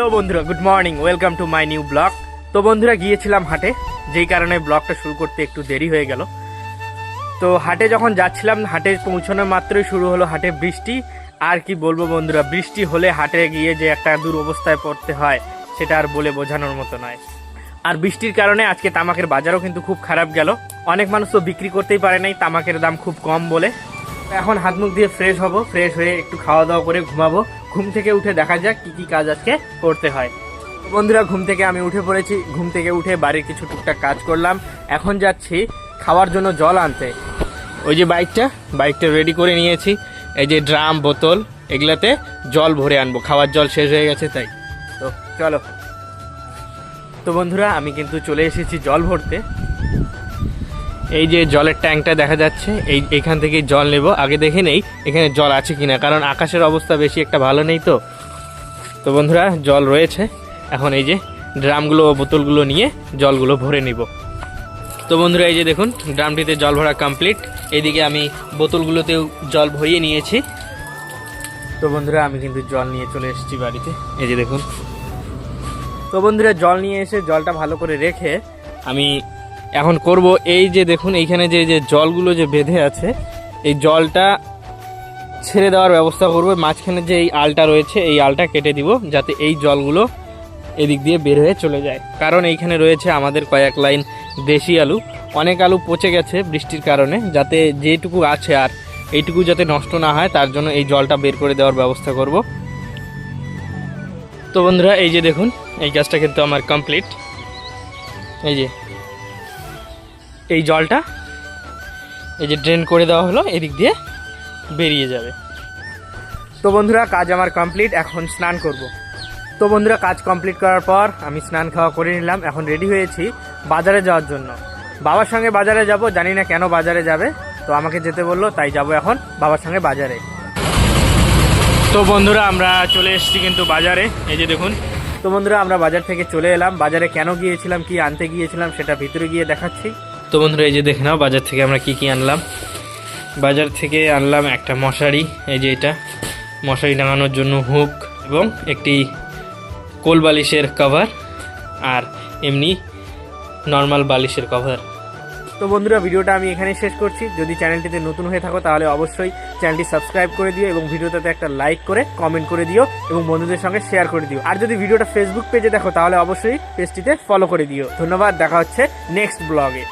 Hello বন্ধুরা, good morning, welcome to my new blog. তো বন্ধুরা গিয়েছিলাম হাটে, যেই কারণে ব্লগটা শুরু করতে একটু দেরি হয়ে গেল। তো হাটে যখন যাচ্ছিলাম, হাটে পৌঁছানোর মাত্রই শুরু হলো হাটে বৃষ্টি। আর কি বলবো বন্ধুরা, বৃষ্টি হলে হাটে গিয়ে যে একটা দুরবস্থায় পড়তে হয় সেটা আর বলে বোঝানোর মতো নয়। আর বৃষ্টির কারণে আজকে তামাকের বাজারও কিন্তু খুব খারাপ গেল। অনেক মানুষ তো বিক্রি করতেই পারে নাই, তামাকের দাম খুব কম বলে। এখন হাত মুখ দিয়ে ফ্রেশ হব, ফ্রেশ হয়ে একটু খাওয়া দাওয়া করে ঘুমাবো। ঘুম থেকে উঠে দেখা যাক কি কি কাজ আজকে করতে হয়। বন্ধুরা ঘুম থেকে আমি উঠে পড়েছি। ঘুম থেকে উঠে বাড়ির কিছু টুকটাক কাজ করলাম। এখন যাচ্ছি খাওয়ার জন্য জল আনতে। ওই যে বাইকটা রেডি করে নিয়েছি। এই যে ড্রাম, বোতল, এগুলাতে জল ভরে আনবো। খাওয়ার জল শেষ হয়ে গেছে তাই। তো চলো। তো বন্ধুরা আমি কিন্তু চলে এসেছি জল ভরতে। এই যে জলের ট্যাঙ্কটা দেখা যাচ্ছে, এইখান থেকে জল নেব। আগে দেখে নেই এখানে জল আছে কিনা, কারণ আকাশের অবস্থা বেশি একটা ভালো নেই। তো বন্ধুরা জল রয়েছে। এখন এই যে ড্রামগুলো ও বোতলগুলো নিয়ে জলগুলো ভরে নিব। তো বন্ধুরা এই যে দেখুন, ড্রামটিতে জল ভরা কমপ্লিট। এইদিকে আমি বোতলগুলোতেও জল ভরিয়ে নিয়েছি। তো বন্ধুরা আমি কিন্তু জল নিয়ে চলে এসেছি বাড়িতে। এই যে দেখুন। তো বন্ধুরা জল নিয়ে এসে জলটা ভালো করে রেখে আমি এখন করব, এই যে দেখুন এইখানে যে জলগুলো যে বেঁধে আছে, এই জলটা ছেড়ে দেওয়ার ব্যবস্থা করব। মাঝখানে যে এই আলটা রয়েছে, এই আলটা কেটে দিব, যাতে এই জলগুলো এদিক দিয়ে বের হয়ে চলে যায়। কারণ এইখানে রয়েছে আমাদের কয়েক লাইন দেশি আলু। অনেক আলু পচে গেছে বৃষ্টির কারণে, যাতে যেটুকু আছে আর এইটুকু যাতে নষ্ট না হয়, তার জন্য এই জলটা বের করে দেওয়ার ব্যবস্থা করব। তো বন্ধুরা এই যে দেখুন, এই কাজটা কিন্তু আমার কমপ্লিট। এই যে এই জলটা এই যে ড্রেন করে দেওয়া হলো, এদিক দিয়ে বেরিয়ে যাবে। তো বন্ধুরা কাজ আমার কমপ্লিট, এখন স্নান করব। তো বন্ধুরা কাজ কমপ্লিট করার পর আমি স্নান খাওয়া করে নিলাম। এখন রেডি হয়েছি বাজারে যাওয়ার জন্য। বাবার সঙ্গে বাজারে যাব, জানি না কেন বাজারে যাবে, তো আমাকে যেতে বললো, তাই যাব এখন বাবার সঙ্গে বাজারে। তো বন্ধুরা আমরা চলে এসেছি কিন্তু বাজারে। এই যে দেখুন। তো বন্ধুরা আমরা বাজার থেকে চলে এলাম। বাজারে কেন গিয়েছিলাম, কি আনতে গিয়েছিলাম সেটা ভিতরে গিয়ে দেখাচ্ছি। তো বন্ধুরা এই যে দেখে নাও বাজার থেকে আমরা কি আনলাম। বাজার থেকে আনলাম একটা মশারি, এই যে এটা মশারি টাঙানোর জন্য হুক, এবং একটি কোল বালিশের কভার, আর এমনি নর্মাল বালিশের কভার। তো বন্ধুরা ভিডিওটা আমি এখানে শেষ করছি। যদি চ্যানেলটিতে নতুন হয়ে থাকো তাহলে অবশ্যই চ্যানেলটি সাবস্ক্রাইব করে দিও, এবং ভিডিওটাতে একটা লাইক করে কমেন্ট করে দিও, এবং বন্ধুদের সঙ্গে শেয়ার করে দিও। আর যদি ভিডিওটা ফেসবুক পেজে দেখো তাহলে অবশ্যই পেজটিতে ফলো করে দিও। ধন্যবাদ, দেখা হচ্ছে নেক্সট ব্লগে।